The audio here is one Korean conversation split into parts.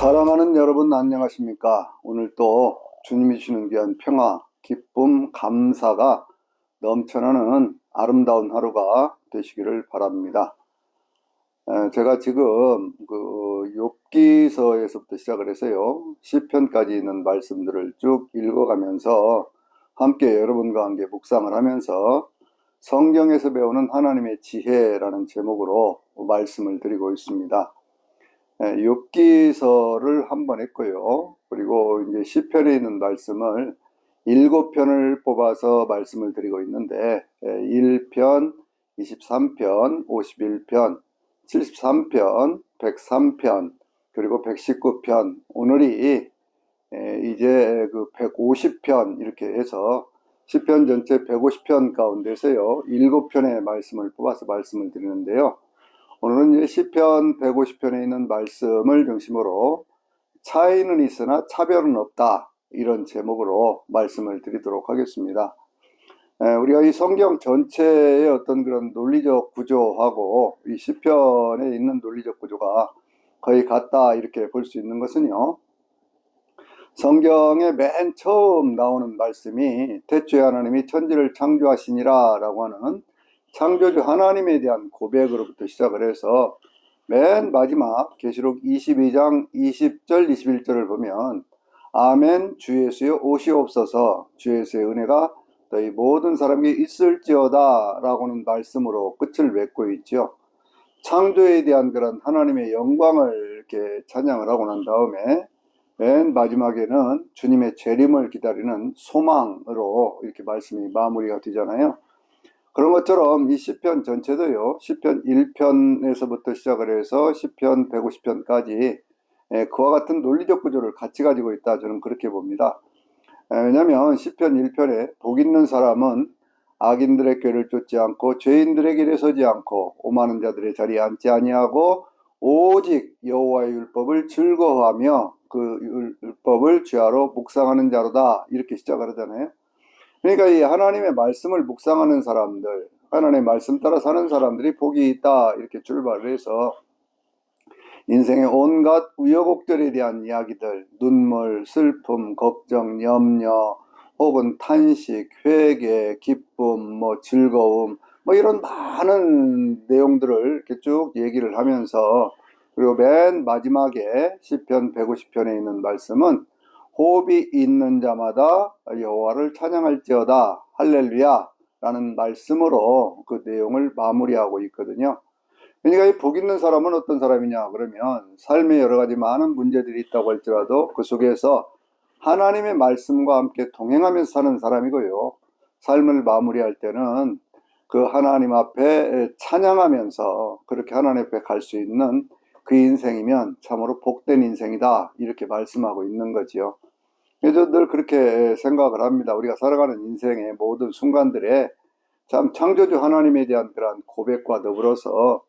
사랑하는 여러분 안녕하십니까? 오늘 또 주님이 주시는 귀한 평화, 기쁨, 감사가 넘쳐나는 아름다운 하루가 되시기를 바랍니다. 제가 지금 욥기서에서부터 시작을 해서요, 시편까지 있는 말씀들을 쭉 읽어가면서 함께 여러분과 함께 묵상을 하면서 성경에서 배우는 하나님의 지혜라는 제목으로 말씀을 드리고 있습니다. 욥기서를 한 번 했고요. 그리고 이제 시편에 있는 말씀을 7편을 뽑아서 말씀을 드리고 있는데 1편, 23편, 51편, 73편, 103편, 그리고 119편, 오늘이 이제 그 150편 이렇게 해서 시편 전체 150편 가운데서요 7편의 말씀을 뽑아서 말씀을 드리는데요. 오늘은 이제 시편 150편에 있는 말씀을 중심으로 차이는 있으나 차별은 없다, 이런 제목으로 말씀을 드리도록 하겠습니다. 우리가 이 성경 전체의 어떤 그런 논리적 구조하고 이 시편에 있는 논리적 구조가 거의 같다, 이렇게 볼 수 있는 것은요, 성경의 맨 처음 나오는 말씀이 태초에 하나님이 천지를 창조하시니라 라고 하는 창조주 하나님에 대한 고백으로부터 시작을 해서 맨 마지막 계시록 22장 20절 21절을 보면 아멘 주 예수여 오시옵소서 주 예수의 은혜가 너희 모든 사람에게 있을지어다 라고 하는 말씀으로 끝을 맺고 있죠. 창조에 대한 그런 하나님의 영광을 이렇게 찬양을 하고 난 다음에 맨 마지막에는 주님의 재림을 기다리는 소망으로 이렇게 말씀이 마무리가 되잖아요. 그런 것처럼 이 시편 전체도요, 시편 1편에서부터 시작을 해서 시편 150편까지 그와 같은 논리적 구조를 같이 가지고 있다, 저는 그렇게 봅니다. 왜냐하면 시편 1편에 복 있는 사람은 악인들의 꾀를 쫓지 않고 죄인들의 길에 서지 않고 오만한 자들의 자리에 앉지 아니하고 오직 여호와의 율법을 즐거워하며 그 율법을 주야로 묵상하는 자로다, 이렇게 시작을 하잖아요. 그러니까 이 하나님의 말씀을 묵상하는 사람들, 하나님의 말씀 따라 사는 사람들이 복이 있다, 이렇게 출발을 해서 인생의 온갖 우여곡절에 대한 이야기들, 눈물, 슬픔, 걱정, 염려, 혹은 탄식, 회개, 기쁨, 즐거움, 이런 많은 내용들을 이렇게 쭉 얘기를 하면서, 그리고 맨 마지막에 시편 150편에 있는 말씀은 호흡이 있는 자마다 여호와를 찬양할지어다 할렐루야 라는 말씀으로 그 내용을 마무리하고 있거든요. 그러니까 이 복 있는 사람은 어떤 사람이냐 그러면 삶에 여러 가지 많은 문제들이 있다고 할지라도 그 속에서 하나님의 말씀과 함께 동행하면서 사는 사람이고요, 삶을 마무리할 때는 그 하나님 앞에 찬양하면서 그렇게 하나님 앞에 갈 수 있는 그 인생이면 참으로 복된 인생이다, 이렇게 말씀하고 있는 거지요. 그래서 늘 그렇게 생각을 합니다. 우리가 살아가는 인생의 모든 순간들에 참 창조주 하나님에 대한 그런 고백과 더불어서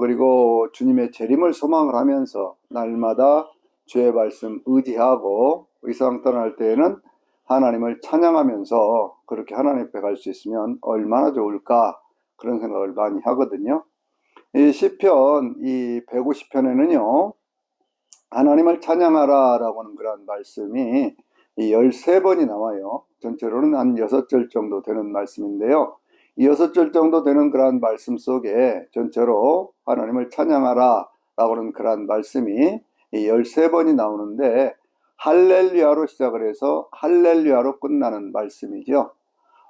그리고 주님의 재림을 소망을 하면서 날마다 주의 말씀 의지하고 의상 떠날 때에는 하나님을 찬양하면서 그렇게 하나님 앞에 갈 수 있으면 얼마나 좋을까, 그런 생각을 많이 하거든요. 이 시편 이 150편에는요 하나님을 찬양하라 라고 하는 그런 말씀이 이 13번이 나와요. 전체로는 한 6절 정도 되는 말씀인데요, 이 6절 정도 되는 그런 말씀 속에 전체로 하나님을 찬양하라 라고 하는 그런 말씀이 이 13번이 나오는데 할렐루야로 시작을 해서 할렐루야로 끝나는 말씀이죠.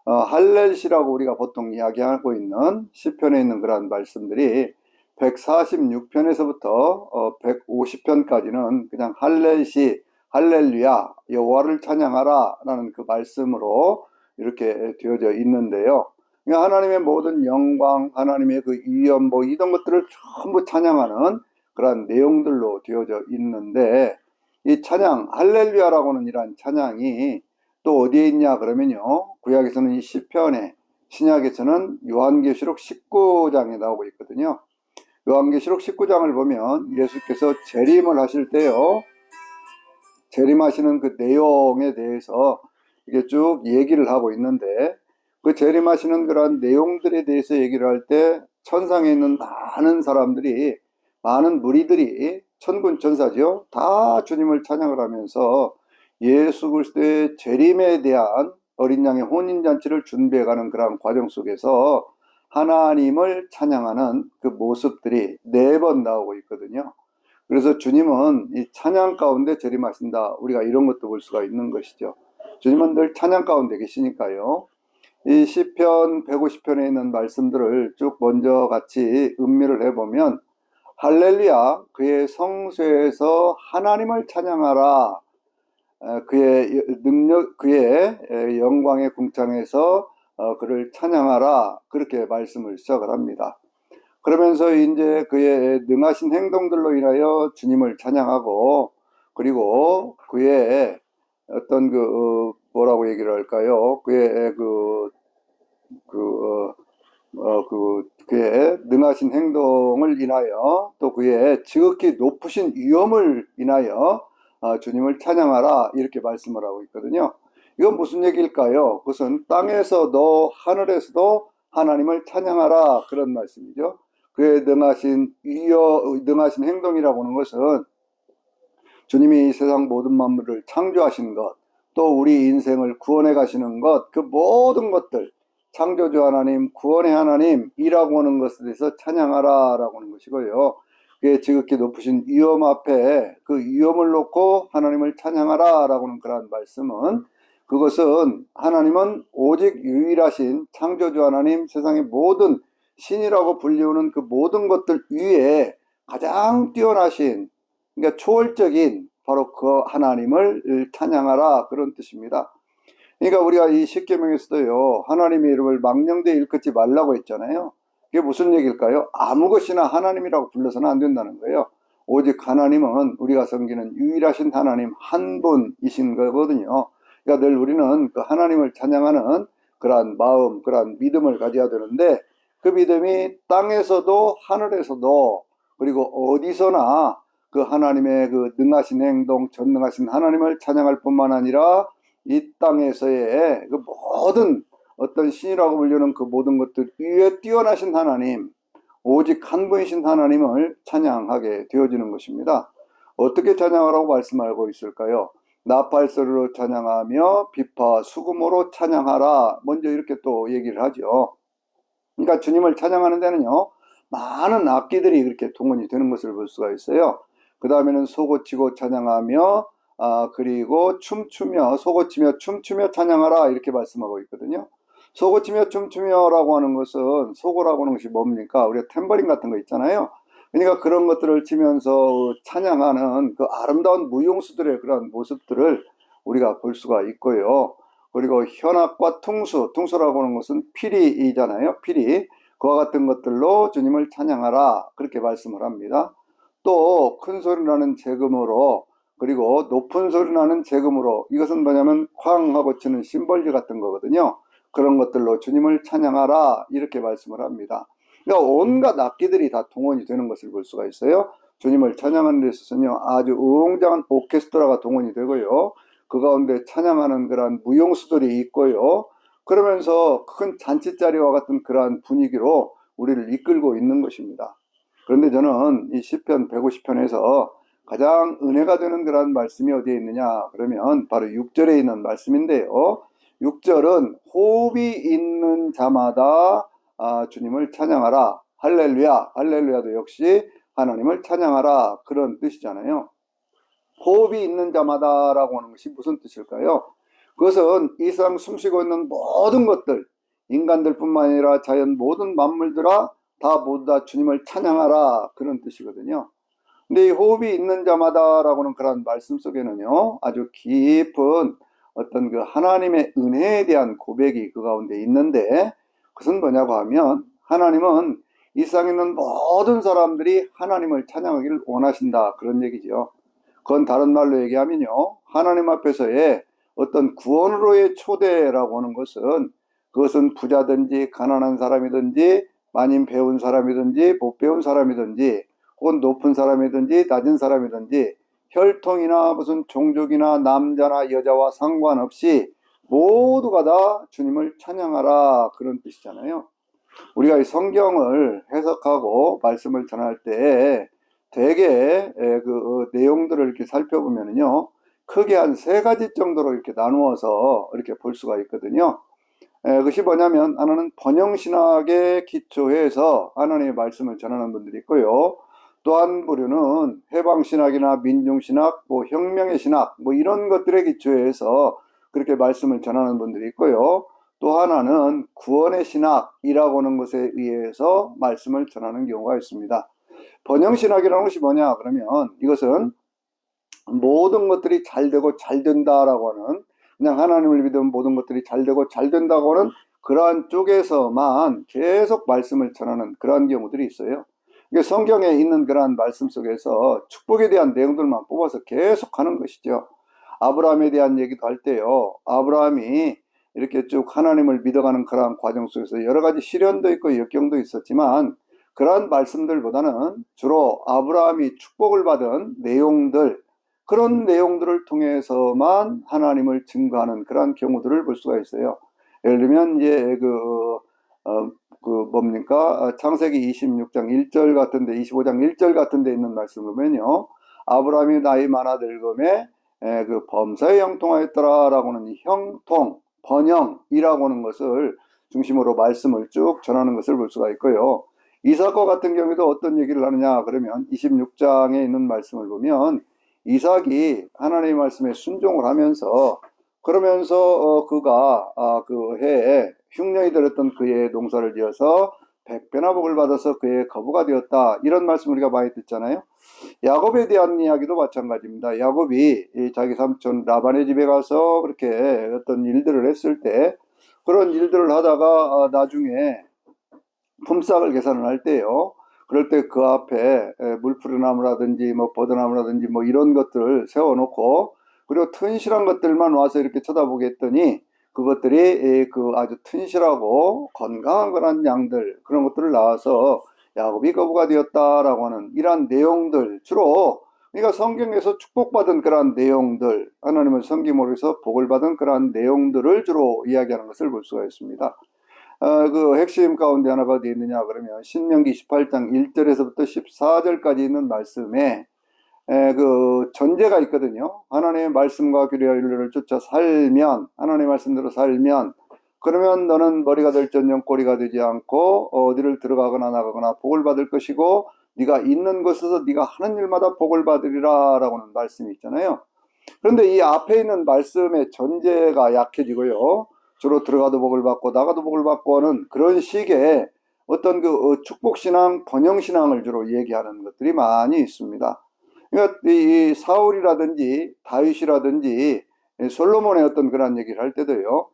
할렐시라고 우리가 보통 이야기하고 있는 시편에 있는 그런 말씀들이 146편에서부터 150편까지는 그냥 할렐시, 할렐루야, 여호와를 찬양하라 라는 그 말씀으로 이렇게 되어져 있는데요. 그러니까 하나님의 모든 영광, 하나님의 그 위엄, 이런 것들을 전부 찬양하는 그런 내용들로 되어져 있는데, 이 찬양, 할렐루야라고는 이런 찬양이 또 어디에 있냐 그러면요, 구약에서는 이 시편에, 신약에서는 요한계시록 19장에 나오고 있거든요. 요한계시록 19장을 보면 예수께서 재림을 하실 때요, 재림하시는 그 내용에 대해서 이게 쭉 얘기를 하고 있는데, 그 재림하시는 그런 내용들에 대해서 얘기를 할 때 천상에 있는 많은 사람들이, 많은 무리들이 천군 천사지요. 다 주님을 찬양을 하면서 예수 그리스도의 재림에 대한 어린 양의 혼인잔치를 준비해가는 그런 과정 속에서 하나님을 찬양하는 그 모습들이 4번 나오고 있거든요. 그래서 주님은 이 찬양 가운데 재림하신다. 우리가 이런 것도 볼 수가 있는 것이죠. 주님은 늘 찬양 가운데 계시니까요. 이 시편 150편에 있는 말씀들을 쭉 먼저 같이 음미를 해보면 할렐루야 그의 성소에서 하나님을 찬양하라. 그의 능력 그의 영광의 궁창에서 그를 찬양하라. 그렇게 말씀을 시작을 합니다. 그러면서 이제 그의 능하신 행동들로 인하여 주님을 찬양하고, 그리고 그의 어떤 뭐라고 얘기를 할까요? 그의 그의 능하신 행동을 인하여 또 그의 지극히 높으신 위엄을 인하여 주님을 찬양하라 이렇게 말씀을 하고 있거든요. 이건 무슨 얘기일까요? 그것은 땅에서도 하늘에서도 하나님을 찬양하라 그런 말씀이죠. 그의 능하신 행동이라고 하는 것은 주님이 이 세상 모든 만물을 창조하신 것, 또 우리 인생을 구원해 가시는 것, 그 모든 것들, 창조주 하나님, 구원의 하나님이라고 하는 것에 대해서 찬양하라라고 하는 것이고요. 그의 지극히 높으신 위엄 앞에 그 위엄을 놓고 하나님을 찬양하라라고 하는 그러한 말씀은, 그것은 하나님은 오직 유일하신 창조주 하나님, 세상의 모든 신이라고 불리우는 그 모든 것들 위에 가장 뛰어나신, 그러니까 초월적인 바로 그 하나님을 찬양하라 그런 뜻입니다. 그러니까 우리가 이 십계명에서도요, 하나님의 이름을 망령되이 일컫지 말라고 했잖아요. 그게 무슨 얘기일까요? 아무 것이나 하나님이라고 불러서는 안 된다는 거예요. 오직 하나님은 우리가 섬기는 유일하신 하나님 한 분이신 거거든요. 그러니까 늘 우리는 그 하나님을 찬양하는 그러한 마음, 그러한 믿음을 가져야 되는데, 그 믿음이 땅에서도 하늘에서도 그리고 어디서나 그 하나님의 그 능하신 행동, 전능하신 하나님을 찬양할 뿐만 아니라 이 땅에서의 그 모든 어떤 신이라고 불리는 그 모든 것들 위에 뛰어나신 하나님, 오직 한 분이신 하나님을 찬양하게 되어지는 것입니다. 어떻게 찬양하라고 말씀하고 있을까요? 나팔소리로 찬양하며 비파 수금으로 찬양하라. 먼저 이렇게 또 얘기를 하죠. 그러니까 주님을 찬양하는 데는요, 많은 악기들이 그렇게 동원이 되는 것을 볼 수가 있어요. 그 다음에는 소고치고 찬양하며, 그리고 소고치며 춤추며 찬양하라 이렇게 말씀하고 있거든요. 소고치며 춤추며라고 하는 것은, 소고라고 하는 것이 뭡니까? 우리가 탬버린 같은 거 있잖아요. 그러니까 그런 것들을 치면서 찬양하는 그 아름다운 무용수들의 그런 모습들을 우리가 볼 수가 있고요. 그리고 현악과 퉁소라고 하는 것은 피리이잖아요. 피리. 그와 같은 것들로 주님을 찬양하라 그렇게 말씀을 합니다. 또 큰 소리 나는 재금으로, 그리고 높은 소리 나는 재금으로, 이것은 뭐냐면 쾅하고 치는 심벌리 같은 거거든요. 그런 것들로 주님을 찬양하라 이렇게 말씀을 합니다. 그러니까 온갖 악기들이 다 동원이 되는 것을 볼 수가 있어요. 주님을 찬양하는 데 있어서는요, 아주 웅장한 오케스트라가 동원이 되고요, 그 가운데 찬양하는 그러한 무용수들이 있고요, 그러면서 큰 잔치자리와 같은 그러한 분위기로 우리를 이끌고 있는 것입니다. 그런데 저는 이 시편 150편에서 가장 은혜가 되는 그런 말씀이 어디에 있느냐 그러면 바로 6절에 있는 말씀인데요. 6절은 호흡이 있는 자마다 주님을 찬양하라. 할렐루야. 할렐루야도 역시 하나님을 찬양하라 그런 뜻이잖아요. 호흡이 있는 자마다라고 하는 것이 무슨 뜻일까요? 그것은 이 세상 숨쉬고 있는 모든 것들, 인간들뿐만 아니라 자연 모든 만물들아 다 모두 다 주님을 찬양하라 그런 뜻이거든요. 근데 이 호흡이 있는 자마다라고는 그런 말씀 속에는요, 아주 깊은 어떤 그 하나님의 은혜에 대한 고백이 그 가운데 있는데, 그것은 뭐냐고 하면 하나님은 이 세상에 있는 모든 사람들이 하나님을 찬양하기를 원하신다 그런 얘기죠. 그건 다른 말로 얘기하면요, 하나님 앞에서의 어떤 구원으로의 초대라고 하는 것은, 그것은 부자든지 가난한 사람이든지 마님 배운 사람이든지 못 배운 사람이든지 혹은 높은 사람이든지 낮은 사람이든지 혈통이나 무슨 종족이나 남자나 여자와 상관없이 모두가 다 주님을 찬양하라 그런 뜻이잖아요. 우리가 이 성경을 해석하고 말씀을 전할 때 대개 그 내용들을 이렇게 살펴보면요, 크게 한 세 가지 정도로 이렇게 나누어서 이렇게 볼 수가 있거든요. 그것이 뭐냐면, 하나는 번영신학에 기초해서 하나님의 말씀을 전하는 분들이 있고요. 또 한 부류는 해방신학이나 민중신학, 뭐 혁명의 신학, 뭐 이런 것들에 기초해서 그렇게 말씀을 전하는 분들이 있고요. 또 하나는 구원의 신학이라고 하는 것에 의해서 말씀을 전하는 경우가 있습니다. 번영신학이라는 것이 뭐냐 그러면, 이것은 모든 것들이 잘 되고 잘 된다라고 하는, 그냥 하나님을 믿으면 모든 것들이 잘 되고 잘 된다고 하는 그러한 쪽에서만 계속 말씀을 전하는 그러한 경우들이 있어요. 이게 성경에 있는 그러한 말씀 속에서 축복에 대한 내용들만 뽑아서 계속 하는 것이죠. 아브라함에 대한 얘기도 할 때요, 아브라함이 이렇게 쭉 하나님을 믿어가는 그러한 과정 속에서 여러 가지 시련도 있고 역경도 있었지만, 그러한 말씀들보다는 주로 아브라함이 축복을 받은 내용들, 그런 내용들을 통해서만 하나님을 증거하는 그런 경우들을 볼 수가 있어요. 예를 들면 이제 뭡니까? 창세기 26장 1절 같은데, 25장 1절 같은데 있는 말씀을 보면요, 아브라함이 나이 많아 늙음에 그 범사에 형통하였더라라고는 이 형통, 번영이라고 하는 것을 중심으로 말씀을 쭉 전하는 것을 볼 수가 있고요. 이삭과 같은 경우에도 어떤 얘기를 하느냐 그러면, 26장에 있는 말씀을 보면 이삭이 하나님의 말씀에 순종을 하면서, 그러면서 그가 그 해에 흉년이 들었던 그의 농사를 지어서 100배나 복을 받아서 그의 거부가 되었다, 이런 말씀 우리가 많이 듣잖아요. 야곱에 대한 이야기도 마찬가지입니다. 야곱이 자기 삼촌 라반의 집에 가서 그렇게 어떤 일들을 했을 때, 그런 일들을 하다가 나중에 품삯을 계산을 할 때요, 그럴 때 그 앞에 물푸르나무라든지 뭐 버드나무라든지 뭐 이런 것들을 세워놓고, 그리고 튼실한 것들만 와서 이렇게 쳐다보게 했더니, 그것들이 그 아주 튼실하고 건강한 그런 양들, 그런 것들을 낳아서 야곱이 거부가 되었다라고 하는 이러한 내용들, 주로 그러니까 성경에서 축복받은 그러한 내용들, 하나님을 섬김으로 해서 복을 받은 그러한 내용들을 주로 이야기하는 것을 볼 수가 있습니다. 그 핵심 가운데 하나가 어디 있느냐 그러면, 신명기 18장 1절에서부터 14절까지 있는 말씀에 그 전제가 있거든요. 하나님의 말씀과 규례와 윤례를 쫓아 살면, 하나님의 말씀대로 살면, 그러면 너는 머리가 될전녕 꼬리가 되지 않고 어디를 들어가거나 나가거나 복을 받을 것이고, 네가 있는 곳에서 네가 하는 일마다 복을 받으리라 라고 하는 말씀이 있잖아요. 그런데 이 앞에 있는 말씀의 전제가 약해지고요, 주로 들어가도 복을 받고 나가도 복을 받고 하는 그런 식의 어떤 그 축복신앙, 번영신앙을 주로 얘기하는 것들이 많이 있습니다. 그러니까 이 사울이라든지 다윗이라든지 솔로몬의 어떤 그런 얘기를 할 때도요,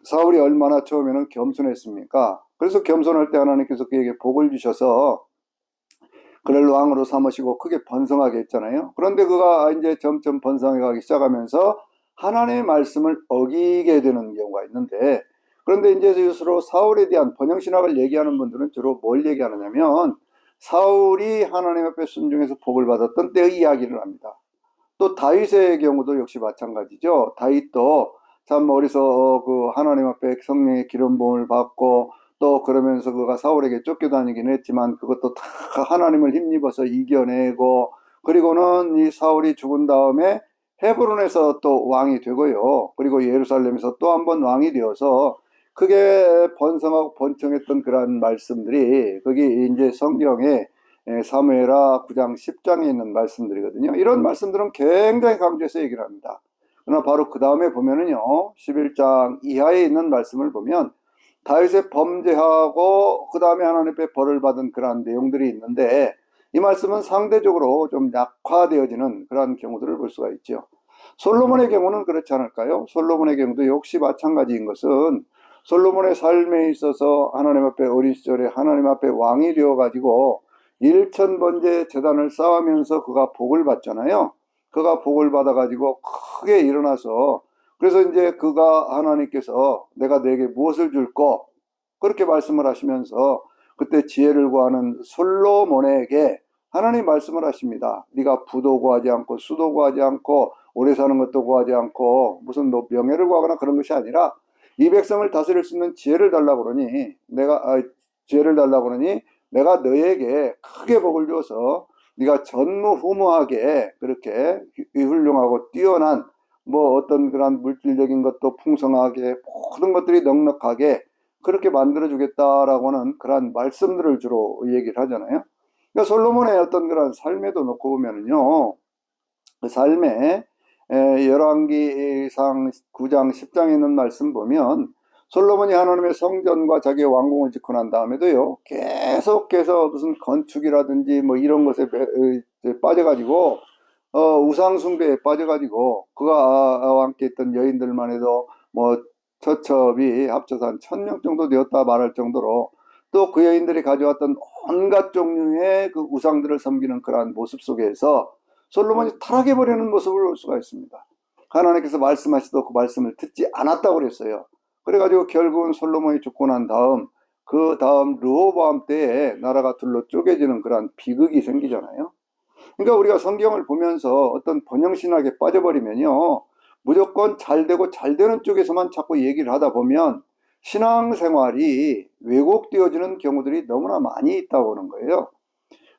사울이 얼마나 처음에는 겸손했습니까? 그래서 겸손할 때 하나님께서 그에게 복을 주셔서 그를 왕으로 삼으시고 크게 번성하게 했잖아요. 그런데 그가 이제 점점 번성해 가기 시작하면서 하나님의 말씀을 어기게 되는 경우가 있는데, 그런데 이제 스스로 사울에 대한 번영신학을 얘기하는 분들은 주로 뭘 얘기하느냐면, 사울이 하나님 앞에 순종해서 복을 받았던 때의 이야기를 합니다. 또 다윗의 경우도 역시 마찬가지죠. 다윗도 참 어리서 그 하나님 앞에 성령의 기름 부음을 받고, 또 그러면서 그가 사울에게 쫓겨다니긴 했지만 그것도 다 하나님을 힘입어서 이겨내고, 그리고는 이 사울이 죽은 다음에 헤브론에서 또 왕이 되고요, 그리고 예루살렘에서 또 한 번 왕이 되어서 크게 번성하고 번창했던 그러한 말씀들이 거기 이제 성경에 사무엘하 9장 10장에 있는 말씀들이거든요. 이런 말씀들은 굉장히 강조해서 얘기를 합니다. 그러나 바로 그 다음에 보면은요, 11장 이하에 있는 말씀을 보면 다윗의 범죄하고 그 다음에 하나님 앞에 벌을 받은 그러한 내용들이 있는데, 이 말씀은 상대적으로 좀 약화되어지는 그러한 경우들을 볼 수가 있죠. 솔로몬의 경우는 그렇지 않을까요? 솔로몬의 경우도 역시 마찬가지인 것은, 솔로몬의 삶에 있어서 하나님 앞에 어린 시절에 하나님 앞에 왕이 되어가지고 1000번째 제단을 쌓으면서 그가 복을 받잖아요. 그가 복을 받아가지고 크게 일어나서, 그래서 이제 그가 하나님께서 내가 내게 무엇을 줄꼬 그렇게 말씀을 하시면서, 그때 지혜를 구하는 솔로몬에게 하나님 말씀을 하십니다. 네가 부도 구하지 않고 수도 구하지 않고 오래 사는 것도 구하지 않고 무슨 뭐 명예를 구하거나 그런 것이 아니라 이 백성을 다스릴 수 있는 지혜를 달라고 그러니 지혜를 달라고 그러니 내가 너에게 크게 복을 주어서 네가 전무후무하게 그렇게 훌륭하고 뛰어난 뭐 어떤 그런 물질적인 것도 풍성하게 모든 것들이 넉넉하게 그렇게 만들어 주겠다라고는 그런 말씀들을 주로 얘기를 하잖아요. 그러니까 솔로몬의 어떤 그런 삶에도 놓고 보면은요, 그 삶에 열왕기상 9장 10장에 있는 말씀 보면 솔로몬이 하나님의 성전과 자기의 왕궁을 짓고 난 다음에도요, 계속해서 무슨 건축이라든지 뭐 이런 것에 빠져가지고 우상 숭배에 빠져가지고 그가 함께 있던 여인들만 해도 뭐 처첩이 합쳐서 한 1000명 정도 되었다 말할 정도로 또 그 여인들이 가져왔던 온갖 종류의 그 우상들을 섬기는 그러한 모습 속에서 솔로몬이 타락해버리는 모습을 볼 수가 있습니다. 하나님께서 말씀하시도 그 말씀을 듣지 않았다고 그랬어요. 그래가지고 결국은 솔로몬이 죽고 난 다음 그 다음 르호보암 때에 나라가 둘로 쪼개지는 그런 비극이 생기잖아요. 그러니까 우리가 성경을 보면서 어떤 번영신학에 빠져버리면요, 무조건 잘 되고 잘 되는 쪽에서만 자꾸 얘기를 하다 보면 신앙생활이 왜곡되어지는 경우들이 너무나 많이 있다고 하는 거예요.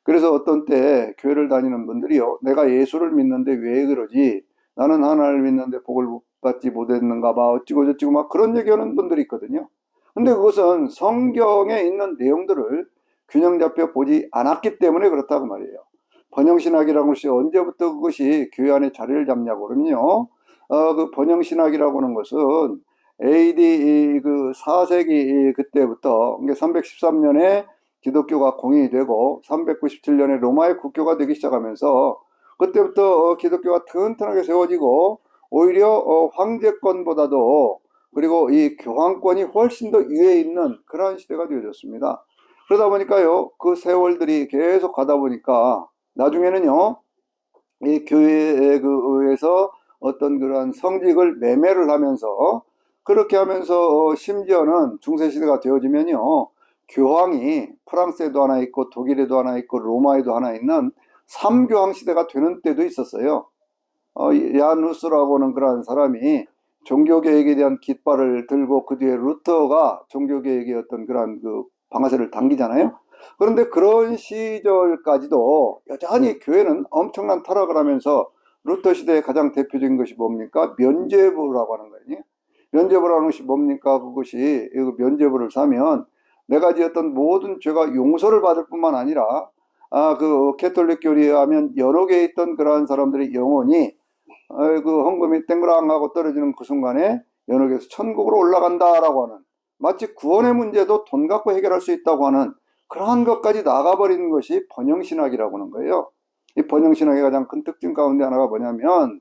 그래서 어떤 때 교회를 다니는 분들이요, 내가 예수를 믿는데 왜 그러지? 나는 하나님을 믿는데 복을 받지 못했는가 봐 어찌고 저찌고 막 그런 얘기하는 분들이 있거든요. 근데 그것은 성경에 있는 내용들을 균형 잡혀 보지 않았기 때문에 그렇다고 말이에요. 번영신학이라는 것이 언제부터 그것이 교회 안에 자리를 잡냐고 그러면요, 그 번영신학이라고 하는 것은 AD 그 4세기 그때부터, 그러니까 313년에 기독교가 공인이 되고 397년에 로마의 국교가 되기 시작하면서 그때부터 기독교가 튼튼하게 세워지고 오히려 황제권보다도 그리고 이 교황권이 훨씬 더 위에 있는 그런 시대가 되어졌습니다. 그러다 보니까요, 그 세월들이 계속 가다 보니까 나중에는요, 이 교회에 그 의해서 어떤 그런 성직을 매매를 하면서 그렇게 하면서 심지어는 중세시대가 되어지면요, 교황이 프랑스에도 하나 있고 독일에도 하나 있고 로마에도 하나 있는 3교황 시대가 되는 때도 있었어요. 얀 후스라고 하는 그런 사람이 종교개혁에 대한 깃발을 들고 그 뒤에 루터가 종교개혁의 어떤 그런 그 방아쇠를 당기잖아요. 그런데 그런 시절까지도 여전히 교회는 엄청난 타락을 하면서 루터 시대의 가장 대표적인 것이 뭡니까? 면죄부라고 하는 거예요. 면죄부라는 것이 뭡니까? 그것이 면죄부를 사면 내가 지었던 모든 죄가 용서를 받을 뿐만 아니라 그 캐톨릭 교리에 하면 여러 개에 있던 그러한 사람들의 영혼이 그 헌금이 땡그랑하고 떨어지는 그 순간에 연옥에서 천국으로 올라간다라고 하는, 마치 구원의 문제도 돈 갖고 해결할 수 있다고 하는 그러한 것까지 나가버리는 것이 번영신학이라고 하는 거예요. 이 번영신학의 가장 큰 특징 가운데 하나가 뭐냐면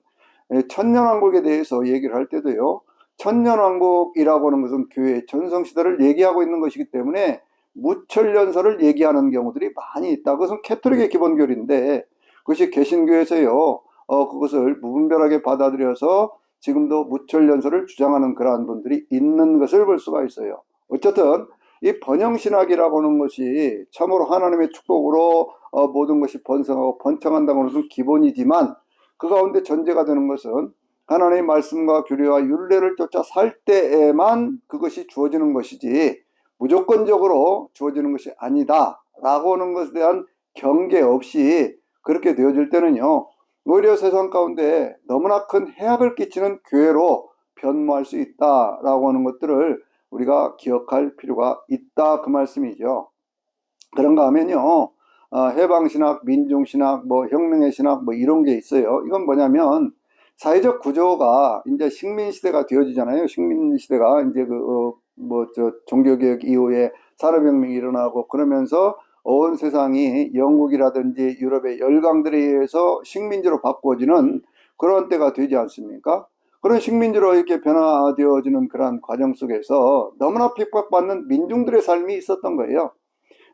천년왕국에 대해서 얘기를 할 때도요, 천년왕국이라고 하는 것은 교회의 전성시대를 얘기하고 있는 것이기 때문에 무천년설을 얘기하는 경우들이 많이 있다. 그것은 캐톨릭의 기본교리인데 그것이 개신교에서요, 그것을 무분별하게 받아들여서 지금도 무천년설을 주장하는 그러한 분들이 있는 것을 볼 수가 있어요. 어쨌든 이 번영신학이라고 하는 것이 참으로 하나님의 축복으로 모든 것이 번성하고 번창한다는 것은 기본이지만 그 가운데 전제가 되는 것은 하나님의 말씀과 규례와 율례를 쫓아 살 때에만 그것이 주어지는 것이지 무조건적으로 주어지는 것이 아니다 라고 하는 것에 대한 경계 없이 그렇게 되어질 때는요, 오히려 세상 가운데 너무나 큰 해악을 끼치는 교회로 변모할 수 있다라고 하는 것들을 우리가 기억할 필요가 있다, 그 말씀이죠. 그런가 하면요, 해방신학, 민중신학, 뭐 혁명의 신학 뭐 이런 게 있어요. 이건 뭐냐면 사회적 구조가 이제 식민시대가 되어지잖아요. 식민시대가 이제 종교개혁 이후에 산업혁명이 일어나고 그러면서 온 세상이 영국이라든지 유럽의 열강들에 의해서 식민지로 바꿔지는 그런 때가 되지 않습니까? 그런 식민지로 이렇게 변화되어지는 그런 과정 속에서 너무나 핍박받는 민중들의 삶이 있었던 거예요.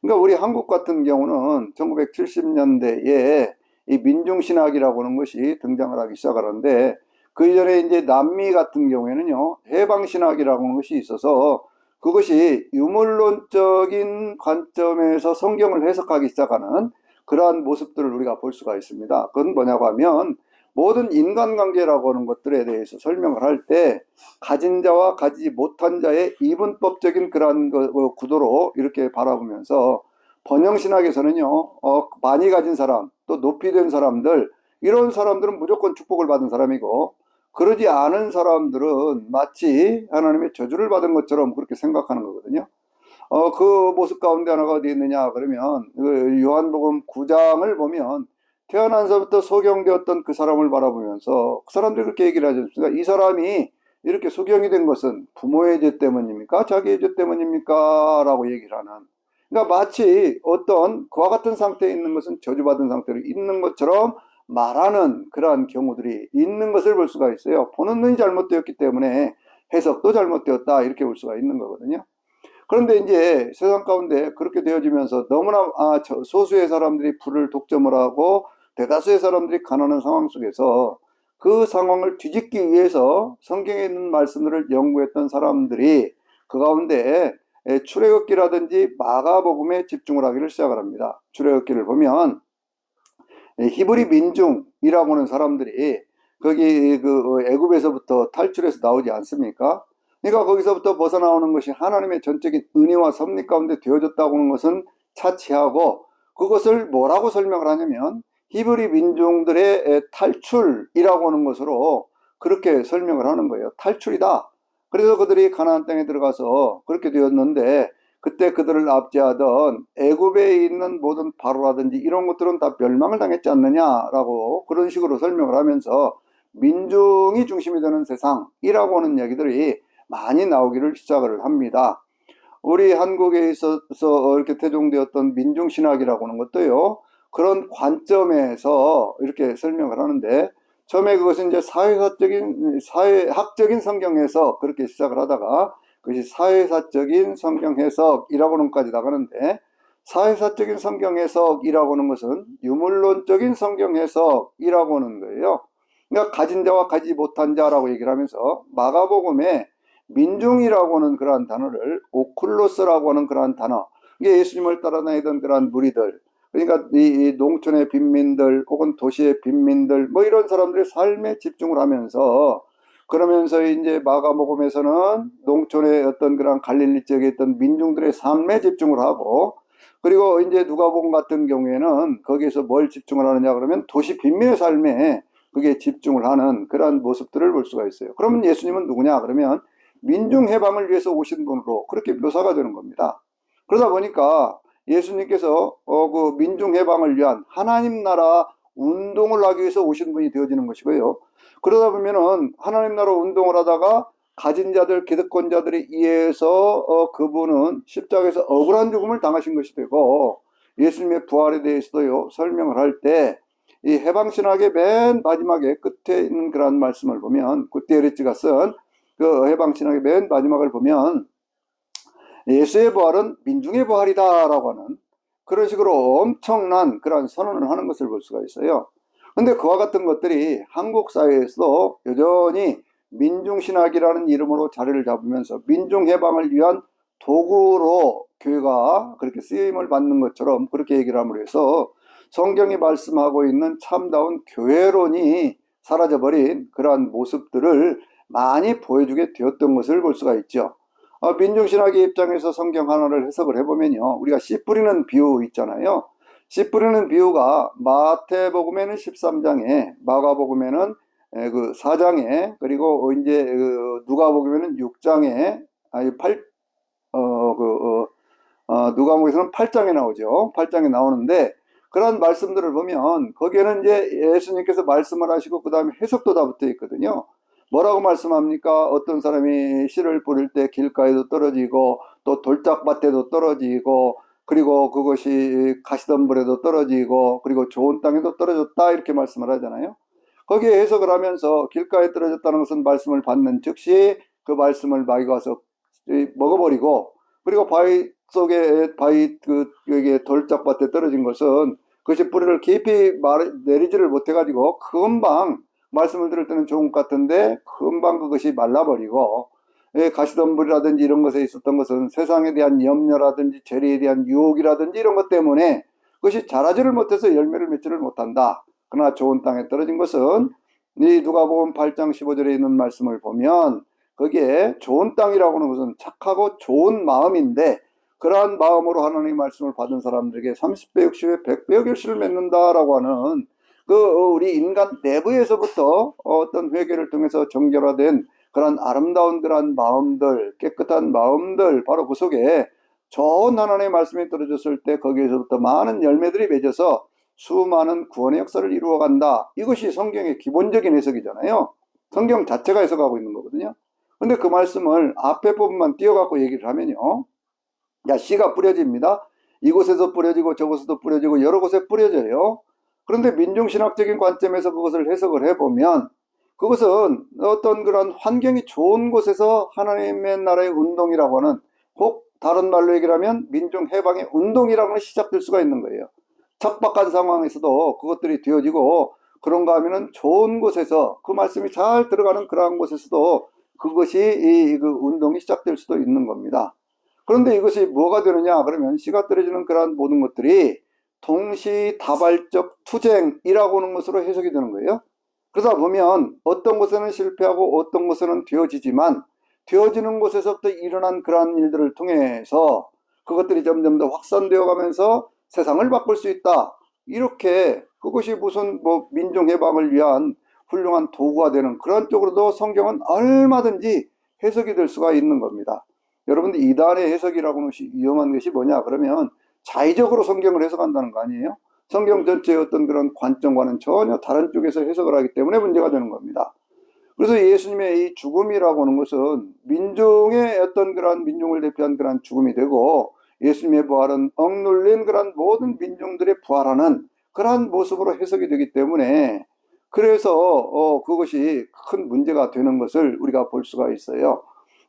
그러니까 우리 한국 같은 경우는 1970년대에 이 민중신학이라고 하는 것이 등장을 하기 시작하는데 그 이전에 이제 남미 같은 경우에는요, 해방신학이라고 하는 것이 있어서 그것이 유물론적인 관점에서 성경을 해석하기 시작하는 그러한 모습들을 우리가 볼 수가 있습니다. 그건 뭐냐고 하면 모든 인간관계라고 하는 것들에 대해서 설명을 할 때 가진 자와 가지지 못한 자의 이분법적인 그러한 구도로 이렇게 바라보면서 번영신학에서는요, 많이 가진 사람, 또 높이 된 사람들, 이런 사람들은 무조건 축복을 받은 사람이고, 그러지 않은 사람들은 마치 하나님의 저주를 받은 것처럼 그렇게 생각하는 거거든요. 그 모습 가운데 하나가 어디 있느냐 그러면 그 요한복음 9장을 보면 태어나서부터 소경되었던 그 사람을 바라보면서 그 사람들이 그렇게 얘기를 하지 않습니까? 이 사람이 이렇게 소경이 된 것은 부모의 죄 때문입니까? 자기의 죄 때문입니까? 라고 얘기를 하는. 그러니까 마치 어떤 그와 같은 상태에 있는 것은 저주받은 상태로 있는 것처럼 말하는 그러한 경우들이 있는 것을 볼 수가 있어요. 보는 눈이 잘못되었기 때문에 해석도 잘못되었다 이렇게 볼 수가 있는 거거든요. 그런데 이제 세상 가운데 그렇게 되어지면서 너무나 소수의 사람들이 불을 독점을 하고 대다수의 사람들이 가난한 상황 속에서 그 상황을 뒤집기 위해서 성경에 있는 말씀들을 연구했던 사람들이 그 가운데 출애굽기라든지 마가복음에 집중을 하기를 시작을 합니다. 출애굽기를 보면 히브리 민중이라고 하는 사람들이 거기 그 애굽에서부터 탈출해서 나오지 않습니까? 그러니까 거기서부터 벗어나오는 것이 하나님의 전적인 은혜와 섭리 가운데 되어졌다고 하는 것은 차치하고 그것을 뭐라고 설명을 하냐면 히브리 민중들의 탈출이라고 하는 것으로 그렇게 설명을 하는 거예요. 탈출이다. 그래서 그들이 가나안 땅에 들어가서 그렇게 되었는데 그때 그들을 압제하던 애굽에 있는 모든 바로라든지 이런 것들은 다 멸망을 당했지 않느냐라고 그런 식으로 설명을 하면서 민중이 중심이 되는 세상이라고 하는 이야기들이 많이 나오기를 시작을 합니다. 우리 한국에 있어서 이렇게 태종되었던 민중신학이라고 하는 것도요, 그런 관점에서 이렇게 설명을 하는데, 처음에 그것은 이제 사회학적인 성경 해석, 그렇게 시작을 하다가, 그것이 사회사적인 성경 해석이라고 하는 것까지 나가는데, 사회사적인 성경 해석이라고 하는 것은 유물론적인 성경 해석이라고 하는 거예요. 그러니까 가진 자와 가지지 못한 자라고 얘기를 하면서, 마가복음에 민중이라고 하는 그러한 단어를 오클로스라고 하는 그러한 단어, 이게 예수님을 따라 다니던 그러한 무리들, 그러니까 이 농촌의 빈민들 혹은 도시의 빈민들 뭐 이런 사람들의 삶에 집중을 하면서, 그러면서 이제 마가복음에서는 농촌의 어떤 그런 갈릴리 지역에 있던 민중들의 삶에 집중을 하고, 그리고 이제 누가복음 같은 경우에는 거기에서 뭘 집중을 하느냐 그러면 도시 빈민의 삶에 그게 집중을 하는 그런 모습들을 볼 수가 있어요. 그러면 예수님은 누구냐 그러면 민중 해방을 위해서 오신 분으로 그렇게 묘사가 되는 겁니다. 그러다 보니까 예수님께서 그 민중 해방을 위한 하나님 나라 운동을 하기 위해서 오신 분이 되어지는 것이고요. 그러다 보면은 하나님 나라 운동을 하다가 가진 자들, 기득권자들에 의해서 그분은 십자가에서 억울한 죽음을 당하신 것이 되고, 예수님의 부활에 대해서도요 설명을 할 때 이 해방신학의 맨 마지막에 끝에 있는 그런 말씀을 보면, 구테르츠가 쓴 그 해방신학의 맨 마지막을 보면 예수의 부활은 민중의 부활이다라고 하는 그런 식으로 엄청난 그런 선언을 하는 것을 볼 수가 있어요. 근데 그와 같은 것들이 한국 사회에서도 여전히 민중신학이라는 이름으로 자리를 잡으면서 민중해방을 위한 도구로 교회가 그렇게 쓰임을 받는 것처럼 그렇게 얘기를 함으로 해서 성경이 말씀하고 있는 참다운 교회론이 사라져버린 그러한 모습들을 많이 보여주게 되었던 것을 볼 수가 있죠. 민중신학의 입장에서 성경 하나를 해석을 해보면요, 우리가 씨 뿌리는 비유 있잖아요. 씨 뿌리는 비유가 마태복음에는 13장에, 마가복음에는 그 4장에, 그리고 이제 그 누가복음에는 6장에, 누가복음에서는 8장에 나오죠. 8장에 나오는데, 그런 말씀들을 보면 거기에는 이제 예수님께서 말씀을 하시고 그 다음에 해석도 다 붙어 있거든요. 뭐라고 말씀합니까? 어떤 사람이 씨를 뿌릴 때 길가에도 떨어지고 또 돌짝밭에도 떨어지고, 그리고 그것이 가시덤불에도 떨어지고, 그리고 좋은 땅에도 떨어졌다 이렇게 말씀을 하잖아요. 거기에 해석을 하면서 길가에 떨어졌다는 것은 말씀을 받는 즉시 그 말씀을 마귀가 와서 먹어버리고, 그리고 바위 속에 여기 돌짝밭에 떨어진 것은 그것이 뿌리를 깊이 내리지를 못해가지고 금방 말씀을 들을 때는 좋은 것 같은데 금방 그것이 말라버리고, 가시덤불이라든지 이런 것에 있었던 것은 세상에 대한 염려라든지 재리에 대한 유혹이라든지 이런 것 때문에 그것이 자라지를 못해서 열매를 맺지를 못한다. 그러나 좋은 땅에 떨어진 것은 이 누가복음 8장 15절에 있는 말씀을 보면 거기에 좋은 땅이라고 하는 것은 착하고 좋은 마음인데, 그러한 마음으로 하나님의 말씀을 받은 사람들에게 30배, 60배, 100배의 결실을 맺는다라고 하는 우리 인간 내부에서부터 어떤 회개를 통해서 정결화된 그런 아름다운 그런 마음들, 깨끗한 마음들, 바로 그 속에 좋은 하나님의 말씀이 떨어졌을 때 거기에서부터 많은 열매들이 맺어서 수많은 구원의 역사를 이루어간다. 이것이 성경의 기본적인 해석이잖아요. 성경 자체가 해석하고 있는 거거든요. 근데 그 말씀을 앞에 부분만 띄어갖고 얘기를 하면요, 야, 씨가 뿌려집니다. 이곳에서 뿌려지고 저곳에도 뿌려지고 여러 곳에 뿌려져요. 그런데 민중신학적인 관점에서 그것을 해석을 해보면 그것은 어떤 그런 환경이 좋은 곳에서 하나님의 나라의 운동이라고 하는, 혹 다른 말로 얘기를 하면 민중해방의 운동이라고는 시작될 수가 있는 거예요. 척박한 상황에서도 그것들이 되어지고, 그런가 하면은 좋은 곳에서 그 말씀이 잘 들어가는 그러한 곳에서도 그것이 그 운동이 시작될 수도 있는 겁니다. 그런데 이것이 뭐가 되느냐 그러면, 씨가 떨어지는 그러한 모든 것들이 동시다발적 투쟁이라고 하는 것으로 해석이 되는 거예요. 그러다 보면 어떤 곳에는 실패하고 어떤 곳에는 되어지지만, 되어지는 곳에서부터 일어난 그러한 일들을 통해서 그것들이 점점 더 확산되어 가면서 세상을 바꿀 수 있다. 이렇게 그것이 무슨 민족해방을 위한 훌륭한 도구가 되는 그런 쪽으로도 성경은 얼마든지 해석이 될 수가 있는 겁니다. 여러분들 이단의 해석이라고 하는 것이 위험한 것이 뭐냐 그러면, 자의적으로 성경을 해석한다는 거 아니에요? 성경 전체의 어떤 그런 관점과는 전혀 다른 쪽에서 해석을 하기 때문에 문제가 되는 겁니다. 그래서 예수님의 이 죽음이라고 하는 것은 민중의 어떤 그런 민중을 대표한 그런 죽음이 되고, 예수님의 부활은 억눌린 그런 모든 민중들의 부활하는 그러한 모습으로 해석이 되기 때문에, 그래서 그것이 큰 문제가 되는 것을 우리가 볼 수가 있어요.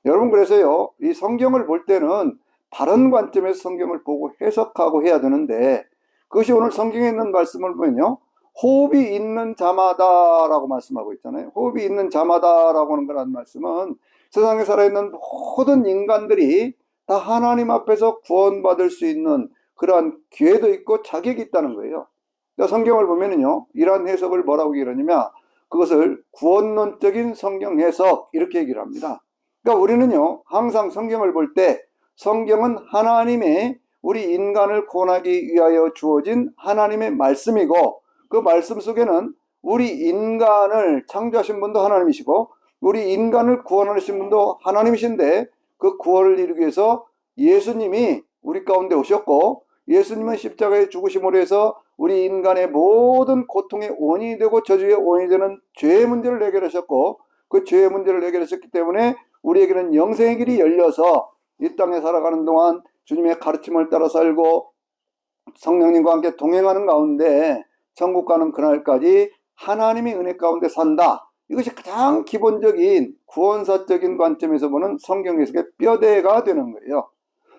여러분, 그래서요, 이 성경을 볼 때는 다른 관점에서 성경을 보고 해석하고 해야 되는데, 그것이 오늘 성경에 있는 말씀을 보면요, 호흡이 있는 자마다라고 말씀하고 있잖아요. 호흡이 있는 자마다라고 하는 그런 말씀은 세상에 살아있는 모든 인간들이 다 하나님 앞에서 구원받을 수 있는 그러한 기회도 있고 자격이 있다는 거예요. 그러니까 성경을 보면은요, 이러한 해석을 뭐라고 얘기를 하냐면, 그것을 구원론적인 성경 해석 이렇게 얘기를 합니다. 그러니까 우리는요, 항상 성경을 볼 때 성경은 하나님의 우리 인간을 구원하기 위하여 주어진 하나님의 말씀이고, 그 말씀 속에는 우리 인간을 창조하신 분도 하나님이시고 우리 인간을 구원하신 분도 하나님이신데, 그 구원을 이루기 위해서 예수님이 우리 가운데 오셨고, 예수님은 십자가에 죽으심으로 해서 우리 인간의 모든 고통의 원인이 되고 저주의 원인이 되는 죄의 문제를 해결하셨고, 그 죄의 문제를 해결하셨기 때문에 우리에게는 영생의 길이 열려서 이 땅에 살아가는 동안 주님의 가르침을 따라 살고 성령님과 함께 동행하는 가운데 천국 가는 그날까지 하나님의 은혜 가운데 산다. 이것이 가장 기본적인 구원사적인 관점에서 보는 성경 해석의 뼈대가 되는 거예요.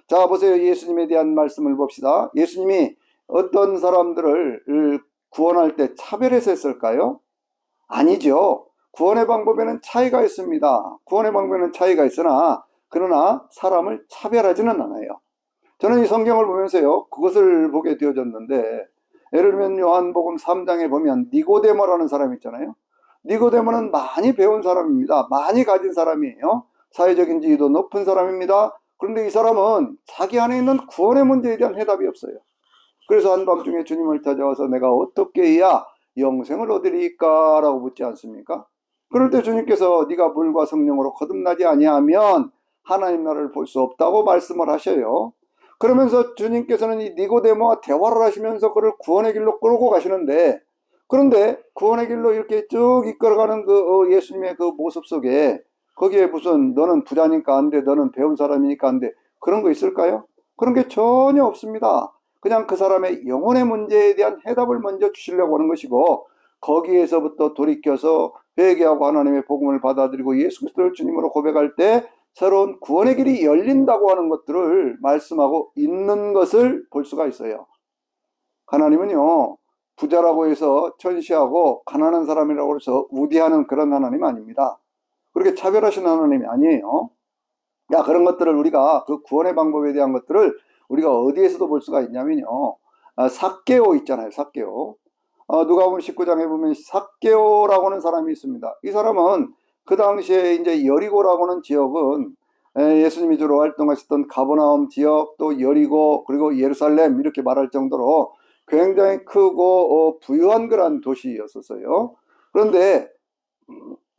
자, 보세요. 예수님에 대한 말씀을 봅시다. 예수님이 어떤 사람들을 구원할 때 차별해서 했을까요? 아니죠. 구원의 방법에는 차이가 있습니다. 구원의 방법에는 차이가 있으나, 그러나 사람을 차별하지는 않아요. 저는 이 성경을 보면서요, 그것을 보게 되어졌는데, 예를 들면 요한복음 3장에 보면 니고데모라는 사람이 있잖아요. 니고데모는 많이 배운 사람입니다. 많이 가진 사람이에요. 사회적인 지위도 높은 사람입니다. 그런데 이 사람은 자기 안에 있는 구원의 문제에 대한 해답이 없어요. 그래서 한밤중에 주님을 찾아와서 내가 어떻게 해야 영생을 얻으리까? 라고 묻지 않습니까? 그럴 때 주님께서 네가 물과 성령으로 거듭나지 아니하면 하나님 나라를 볼 수 없다고 말씀을 하셔요. 그러면서 주님께서는 이 니고데모와 대화를 하시면서 그를 구원의 길로 끌고 가시는데, 그런데 구원의 길로 이렇게 쭉 이끌어가는 예수님의 그 모습 속에, 거기에 무슨 너는 부자니까 안 돼, 너는 배운 사람이니까 안 돼, 그런 거 있을까요? 그런 게 전혀 없습니다. 그냥 그 사람의 영혼의 문제에 대한 해답을 먼저 주시려고 하는 것이고, 거기에서부터 돌이켜서 회개하고 하나님의 복음을 받아들이고 예수 그리스도를 주님으로 고백할 때 새로운 구원의 길이 열린다고 하는 것들을 말씀하고 있는 것을 볼 수가 있어요. 하나님은요, 부자라고 해서 천시하고 가난한 사람이라고 해서 우대하는 그런 하나님 아닙니다. 그렇게 차별하시는 하나님이 아니에요. 그런 것들을 우리가, 그 구원의 방법에 대한 것들을 우리가 어디에서도 볼 수가 있냐면요, 삭개오 있잖아요. 삭개오. 누가복음 19장에 보면 삭개오라고 하는 사람이 있습니다. 이 사람은 그 당시에 이제 여리고라고 하는 지역은 예수님이 주로 활동하셨던 가버나움 지역, 또 여리고, 그리고 예루살렘 이렇게 말할 정도로 굉장히 크고 부유한 그런 도시였었어요. 그런데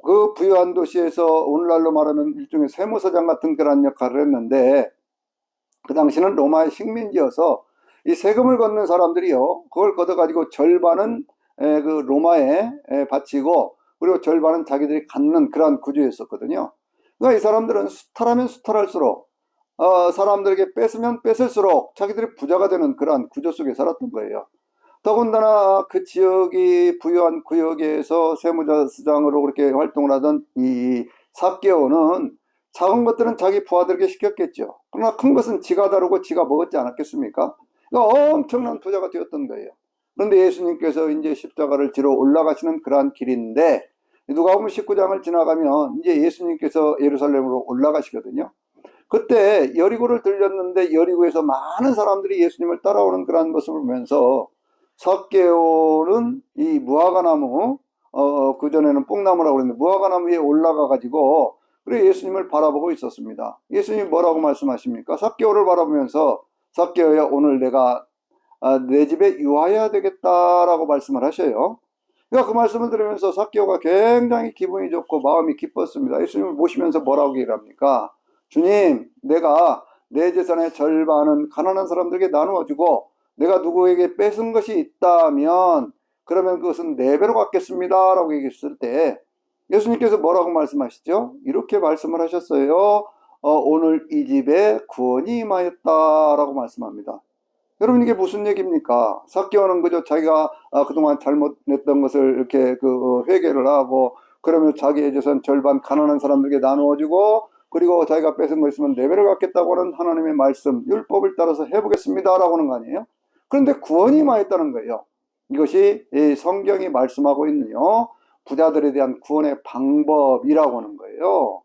그 부유한 도시에서 오늘날로 말하면 일종의 세무서장 같은 그런 역할을 했는데, 그 당시는 로마의 식민지여서 이 세금을 걷는 사람들이요, 그걸 걷어가지고 절반은 그 로마에 바치고, 그리고 절반은 자기들이 갖는 그러한 구조였었거든요. 그러니까 이 사람들은 수탈하면 수탈할수록, 사람들에게 뺏으면 뺏을수록 자기들이 부자가 되는 그러한 구조 속에 살았던 거예요. 더군다나 그 지역이 부유한 구역에서 세무서장으로 그렇게 활동을 하던 이 삭개오는 작은 것들은 자기 부하들에게 시켰겠죠. 그러나 큰 것은 지가 다루고 지가 먹었지 않았겠습니까? 그러니까 엄청난 부자가 되었던 거예요. 그런데 예수님께서 이제 십자가를 지러 올라가시는 그러한 길인데, 누가복음 19장을 지나가면 이제 예수님께서 예루살렘으로 올라가시거든요. 그때 여리고를 들렸는데 여리고에서 많은 사람들이 예수님을 따라오는 그러한 모습을 보면서 삭개오는 이 무화과나무, 그전에는 뽕나무라고 그랬는데 무화과나무 위에 올라가 가지고 그래 예수님을 바라보고 있었습니다. 예수님이 뭐라고 말씀하십니까? 삭개오를 바라보면서 삭개오야, 오늘 내가 내 집에 유하여야 되겠다라고 말씀을 하셔요. 그러니까 그 말씀을 들으면서 삭개오가 굉장히 기분이 좋고 마음이 기뻤습니다. 예수님을 모시면서 뭐라고 얘기를 합니까? 주님, 내가 내 재산의 절반은 가난한 사람들에게 나누어주고 내가 누구에게 뺏은 것이 있다면 그러면 그것은 4배로 갚겠습니다 라고 얘기했을 때 예수님께서 뭐라고 말씀하시죠? 이렇게 말씀을 하셨어요. 오늘 이 집에 구원이 임하였다라고 말씀합니다. 여러분, 이게 무슨 얘기입니까? 삭개오는 그저 자기가 그동안 잘못했던 것을 이렇게 회개를 하고, 그러면 자기의 재산 절반 가난한 사람들에게 나누어주고, 그리고 자기가 뺏은 거 있으면 4배를 갚겠다고 하는 하나님의 말씀, 율법을 따라서 해보겠습니다 라고 하는 거 아니에요? 그런데 구원이 임하였다는 거예요. 이것이 성경이 말씀하고 있는요, 부자들에 대한 구원의 방법이라고 하는 거예요.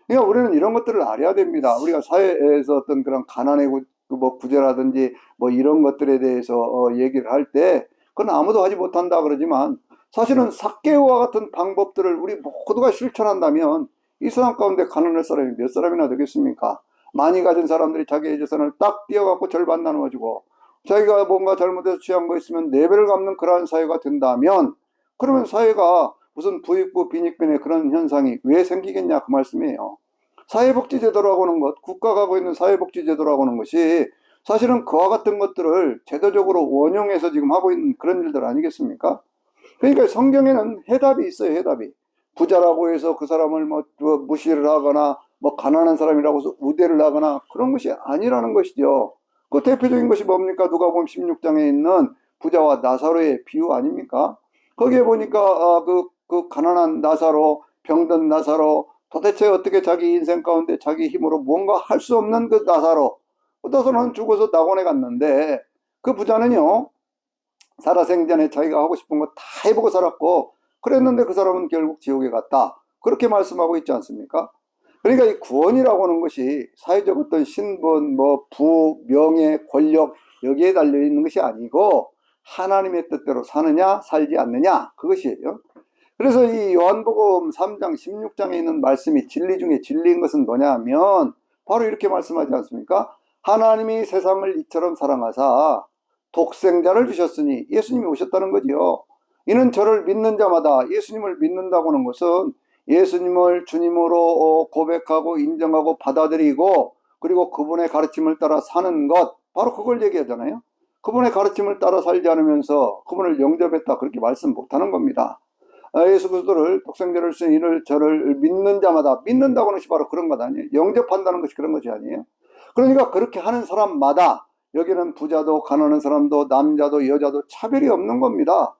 그러니까 우리는 이런 것들을 알아야 됩니다. 우리가 사회에서 어떤 그런 가난의 뭐 구제라든지 뭐 이런 것들에 대해서 얘기를 할 때 그건 아무도 하지 못한다 그러지만, 사실은 삭개오와 같은 방법들을 우리 모두가 실천한다면 이 세상 가운데 가난할 사람이 몇 사람이나 되겠습니까? 많이 가진 사람들이 자기의 재산을 딱 띄어갖고 절반 나누어주고, 자기가 뭔가 잘못해서 취한 거 있으면 4배를 갚는 그러한 사회가 된다면, 그러면 사회가 무슨 부익부 빈익빈의 그런 현상이 왜 생기겠냐 그 말씀이에요. 사회복지제도라고 하는 것, 국가가 하고 있는 사회복지제도라고 하는 것이 사실은 그와 같은 것들을 제도적으로 원용해서 지금 하고 있는 그런 일들 아니겠습니까? 그러니까 성경에는 해답이 있어요, 해답이. 부자라고 해서 그 사람을 뭐 무시를 하거나 뭐 가난한 사람이라고 해서 우대를 하거나 그런 것이 아니라는 것이죠. 그 대표적인 것이 뭡니까? 누가복음 16장에 있는 부자와 나사로의 비유 아닙니까? 거기에 보니까 그 가난한 나사로, 병든 나사로, 도대체 어떻게 자기 인생 가운데 자기 힘으로 뭔가 할 수 없는 그 나사로는 죽어서 낙원에 갔는데, 그 부자는요, 살아생전에 자기가 하고 싶은 거 다 해보고 살았고 그랬는데 그 사람은 결국 지옥에 갔다, 그렇게 말씀하고 있지 않습니까? 그러니까 이 구원이라고 하는 것이 사회적 어떤 신분, 뭐 부, 명예, 권력 여기에 달려 있는 것이 아니고 하나님의 뜻대로 사느냐 살지 않느냐, 그것이에요. 그래서 이 요한복음 3장 16장에 있는 말씀이 진리 중에 진리인 것은 뭐냐면 바로 이렇게 말씀하지 않습니까? 하나님이 세상을 이처럼 사랑하사 독생자를 주셨으니, 예수님이 오셨다는 거지요. 이는 저를 믿는 자마다, 예수님을 믿는다고 하는 것은 예수님을 주님으로 고백하고 인정하고 받아들이고 그리고 그분의 가르침을 따라 사는 것, 바로 그걸 얘기하잖아요. 그분의 가르침을 따라 살지 않으면서 그분을 영접했다 그렇게 말씀 못하는 겁니다. 예수 그리스도를 독생자를 주신 이를 저를 믿는 자마다, 믿는다고 하는 것이 바로 그런 것 아니에요. 영접한다는 것이 그런 것이 아니에요. 그러니까 그렇게 하는 사람마다, 여기는 부자도 가난한 사람도 남자도 여자도 차별이 없는 겁니다.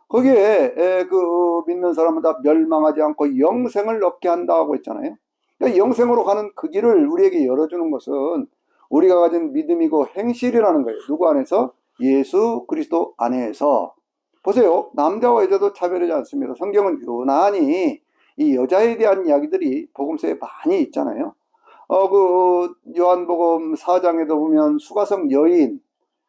거기에 그 믿는 사람마다 멸망하지 않고 영생을 얻게 한다고 했잖아요. 그러니까 영생으로 가는 그 길을 우리에게 열어주는 것은 우리가 가진 믿음이고 행실이라는 거예요. 누구 안에서? 예수 그리스도 안에서. 보세요, 남자와 여자도 차별하지 않습니다. 성경은 유난히 이 여자에 대한 이야기들이 복음서에 많이 있잖아요. 그 요한복음 4장에도 보면 수가성 여인,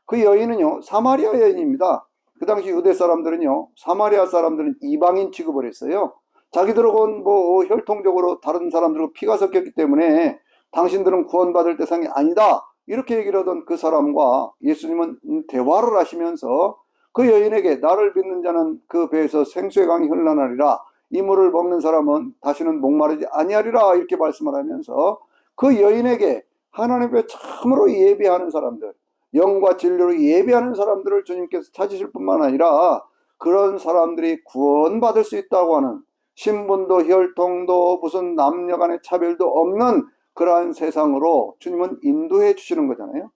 그 여인은요 사마리아 여인입니다. 그 당시 유대 사람들은요, 사마리아 사람들은 이방인 취급을 했어요. 자기들하고는 뭐 혈통적으로 다른 사람들과 피가 섞였기 때문에 당신들은 구원받을 대상이 아니다. 이렇게 얘기를 하던 그 사람과 예수님은 대화를 하시면서 그 여인에게 나를 믿는 자는 그 배에서 생수의 강이 흘러나리라. 이 물을 먹는 사람은 다시는 목마르지 아니하리라. 이렇게 말씀을 하면서 그 여인에게 하나님의 참으로 예배하는 사람들, 영과 진리로 예배하는 사람들을 주님께서 찾으실 뿐만 아니라 그런 사람들이 구원받을 수 있다고 하는, 신분도 혈통도 무슨 남녀 간의 차별도 없는 그러한 세상으로 주님은 인도해 주시는 거잖아요.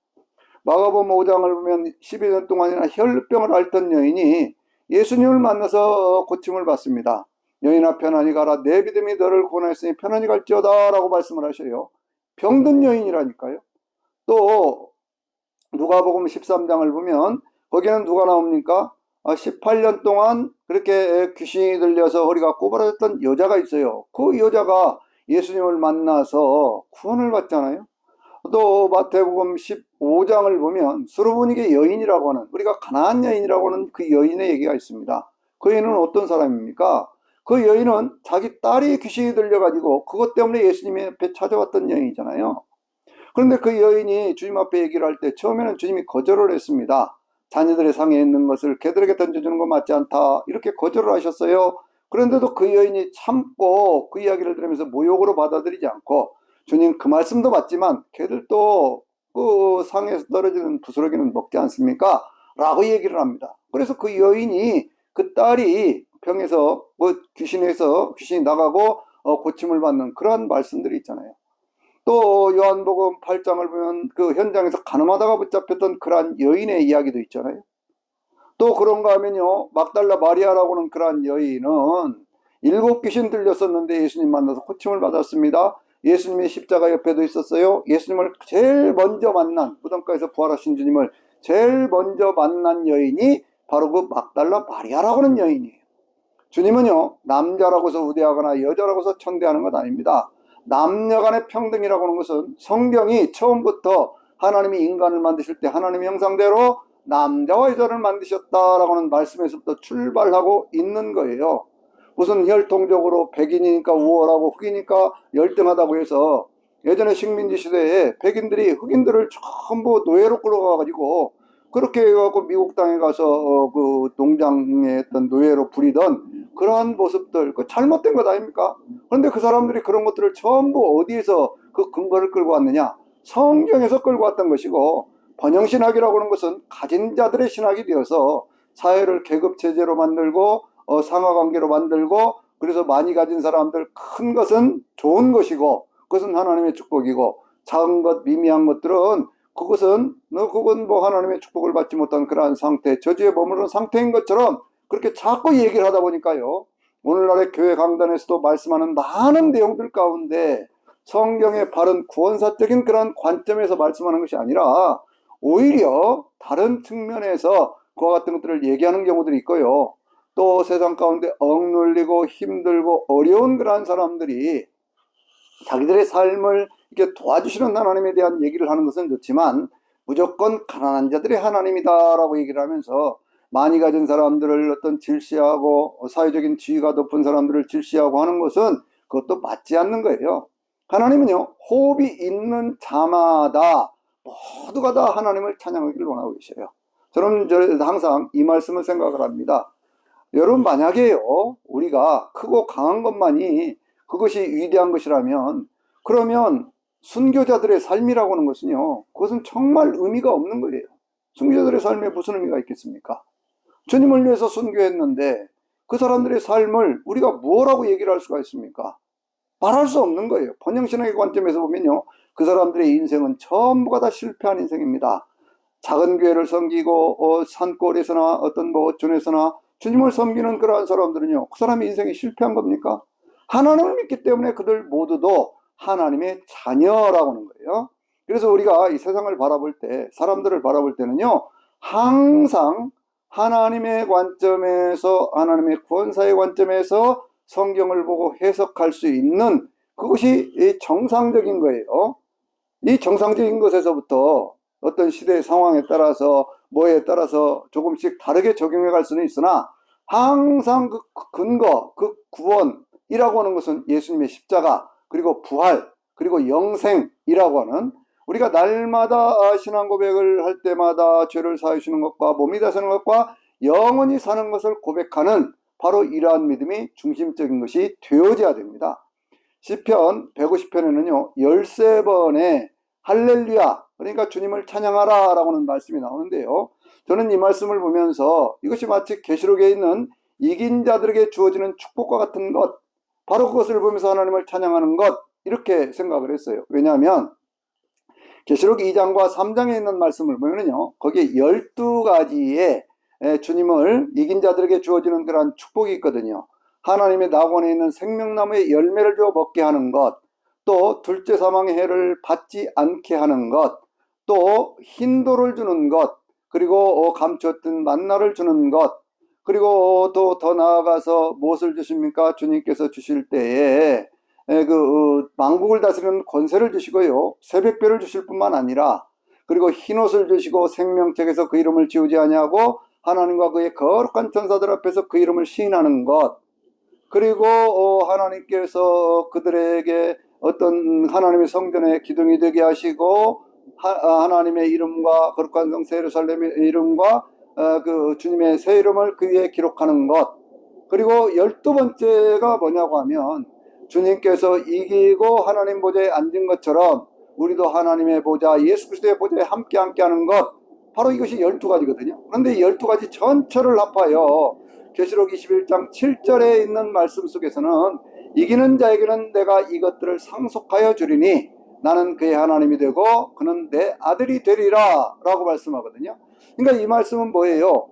마가복음 5장을 보면 12년 동안이나 혈병을 앓던 여인이 예수님을 만나서 고침을 받습니다. 여인아 편안히 가라, 내 믿음이 너를 구원하였으니 편안히 갈지어다 라고 말씀을 하셔요. 병든 여인이라니까요. 또 누가복음 13장을 보면 거기는 누가 나옵니까? 18년 동안 그렇게 귀신이 들려서 허리가 꼬부라졌던 여자가 있어요. 그 여자가 예수님을 만나서 구원을 받잖아요. 또 마태복음 15장을 보면 수르보니게 여인이라고 하는, 우리가 가나안 여인이라고 하는 그 여인의 얘기가 있습니다. 그 여인은 어떤 사람입니까? 그 여인은 자기 딸이 귀신이 들려가지고 그것 때문에 예수님 앞에 찾아왔던 여인이잖아요. 그런데 그 여인이 주님 앞에 얘기를 할 때 처음에는 주님이 거절을 했습니다. 자녀들의 상에 있는 것을 개들에게 던져주는 건 맞지 않다, 이렇게 거절을 하셨어요. 그런데도 그 여인이 참고 그 이야기를 들으면서 모욕으로 받아들이지 않고, 주님 그 말씀도 맞지만 개들도 그 상에서 떨어지는 부스러기는 먹지 않습니까? 라고 얘기를 합니다. 그래서 그 여인이, 그 딸이 병에서 귀신이 나가고 고침을 받는 그런 말씀들이 있잖아요. 또 요한복음 8장을 보면 그 현장에서 가늠하다가 붙잡혔던 그러한 여인의 이야기도 있잖아요. 또 그런가 하면요, 막달라 마리아라고 하는 그러한 여인은 7귀신 들렸었는데 예수님 만나서 고침을 받았습니다. 예수님의 십자가 옆에도 있었어요. 예수님을 제일 먼저 만난, 무덤가에서 부활하신 주님을 제일 먼저 만난 여인이 바로 그 막달라 마리아라고 하는 여인이에요. 주님은요, 남자라고 해서 우대하거나 여자라고 해서 천대하는 것 아닙니다. 남녀 간의 평등이라고 하는 것은 성경이 처음부터 하나님이 인간을 만드실 때 하나님의 형상대로 남자와 여자를 만드셨다라고 하는 말씀에서부터 출발하고 있는 거예요. 무슨 혈통적으로 백인이니까 우월하고 흑이니까 열등하다고 해서 예전에 식민지 시대에 백인들이 흑인들을 전부 노예로 끌어가가지고 그렇게 해갖고 미국 땅에 가서 그 농장에 있던 노예로 부리던 그러한 모습들, 그 잘못된 것 아닙니까? 그런데 그 사람들이 그런 것들을 전부 어디에서 그 근거를 끌고 왔느냐? 성경에서 끌고 왔던 것이고, 번영신학이라고 하는 것은 가진 자들의 신학이 되어서 사회를 계급체제로 만들고 상하관계로 만들고, 그래서 많이 가진 사람들, 큰 것은 좋은 것이고 그것은 하나님의 축복이고, 작은 것 미미한 것들은 그건 뭐 하나님의 축복을 받지 못한 그러한 상태, 저주에 머무르는 상태인 것처럼 그렇게 자꾸 얘기를 하다 보니까요, 오늘날의 교회 강단에서도 말씀하는 많은 내용들 가운데 성경의 바른 구원사적인 그런 관점에서 말씀하는 것이 아니라 오히려 다른 측면에서 그와 같은 것들을 얘기하는 경우들이 있고요. 또 세상 가운데 억눌리고 힘들고 어려운 그러한 사람들이 자기들의 삶을 이렇게 도와주시는 하나님에 대한 얘기를 하는 것은 좋지만, 무조건 가난한 자들의 하나님이다라고 얘기를 하면서 많이 가진 사람들을 어떤 질시하고 사회적인 지위가 높은 사람들을 질시하고 하는 것은 그것도 맞지 않는 거예요. 하나님은요, 호흡이 있는 자마다 모두가 다 하나님을 찬양하기를 원하고 계셔요. 저는 항상 이 말씀을 생각을 합니다. 여러분, 만약에요, 우리가 크고 강한 것만이 그것이 위대한 것이라면, 그러면 순교자들의 삶이라고 하는 것은요, 그것은 정말 의미가 없는 거예요. 순교자들의 삶에 무슨 의미가 있겠습니까? 주님을 위해서 순교했는데 그 사람들의 삶을 우리가 뭐라고 얘기를 할 수가 있습니까? 말할 수 없는 거예요. 번영신학의 관점에서 보면요, 그 사람들의 인생은 전부가 다 실패한 인생입니다. 작은 교회를 섬기고 산골에서나 어떤 어촌에서나 주님을 섬기는 그러한 사람들은요, 그 사람의 인생이 실패한 겁니까? 하나님을 믿기 때문에 그들 모두도 하나님의 자녀라고 하는 거예요. 그래서 우리가 이 세상을 바라볼 때, 사람들을 바라볼 때는요, 항상 하나님의 관점에서, 하나님의 구원사의 관점에서 성경을 보고 해석할 수 있는 그것이 정상적인 거예요. 이 정상적인 것에서부터 어떤 시대의 상황에 따라서 뭐에 따라서 조금씩 다르게 적용해 갈 수는 있으나, 항상 그 근거, 그 구원이라고 하는 것은 예수님의 십자가, 그리고 부활, 그리고 영생, 이라고 하는, 우리가 날마다 신앙 고백을 할 때마다 죄를 사해 주시는 것과 몸이 다스리는 것과 영원히 사는 것을 고백하는 바로 이러한 믿음이 중심적인 것이 되어져야 됩니다. 시편 150편에는요 13번의 할렐루야, 그러니까 주님을 찬양하라 라고 하는 말씀이 나오는데요, 저는 이 말씀을 보면서 이것이 마치 계시록에 있는 이긴 자들에게 주어지는 축복과 같은 것, 바로 그것을 보면서 하나님을 찬양하는 것, 이렇게 생각을 했어요. 왜냐하면 계시록 2장과 3장에 있는 말씀을 보면요, 거기에 12가지의 주님을 이긴 자들에게 주어지는 그러한 축복이 있거든요. 하나님의 낙원에 있는 생명나무의 열매를 주어 먹게 하는 것, 또 둘째 사망의 해를 받지 않게 하는 것, 또 흰돌을 주는 것, 그리고 감췄던 만나를 주는 것, 그리고 또 더 나아가서 무엇을 주십니까? 주님께서 주실 때에 만국을 다스리는 권세를 주시고요, 새벽별을 주실 뿐만 아니라, 그리고 흰옷을 주시고 생명책에서 그 이름을 지우지 아니하고 하나님과 그의 거룩한 천사들 앞에서 그 이름을 시인하는 것, 그리고 하나님께서 그들에게 어떤 하나님의 성전의 기둥이 되게 하시고 하나님의 이름과 거룩한 성 새 예루살렘의 이름과 그 주님의 새 이름을 그 위에 기록하는 것, 그리고 12번째가 뭐냐고 하면 주님께서 이기고 하나님 보좌에 앉은 것처럼 우리도 하나님의 보좌, 예수 그리스도의 보좌에 함께 하는 것, 바로 이것이 12가지거든요. 그런데 이 12가지 전체를 합하여 계시록 21장 7절에 있는 말씀 속에서는 이기는 자에게는 내가 이것들을 상속하여 주리니 나는 그의 하나님이 되고 그는 내 아들이 되리라 라고 말씀하거든요. 그러니까 이 말씀은 뭐예요?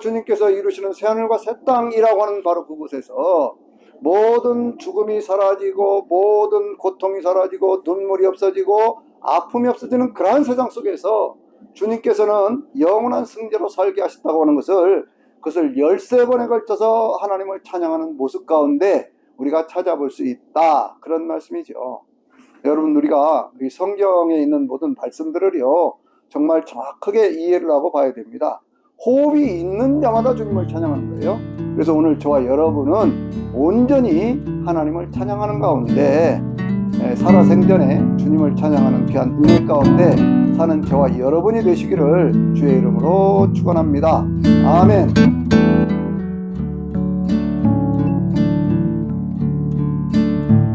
주님께서 이루시는 새하늘과 새 땅이라고 하는 바로 그곳에서 모든 죽음이 사라지고 모든 고통이 사라지고 눈물이 없어지고 아픔이 없어지는 그러한 세상 속에서 주님께서는 영원한 승자로 살게 하셨다고 하는 것을, 그것을 13번에 걸쳐서 하나님을 찬양하는 모습 가운데 우리가 찾아볼 수 있다, 그런 말씀이죠. 여러분, 우리가 이 성경에 있는 모든 말씀들을요 정말 정확하게 이해를 하고 봐야 됩니다. 호흡이 있는 자마다 주님을 찬양하는 거예요. 그래서 오늘 저와 여러분은 온전히 하나님을 찬양하는 가운데 살아생전에 주님을 찬양하는 귀한 은혜 가운데 사는 저와 여러분이 되시기를 주의 이름으로 축원합니다. 아멘.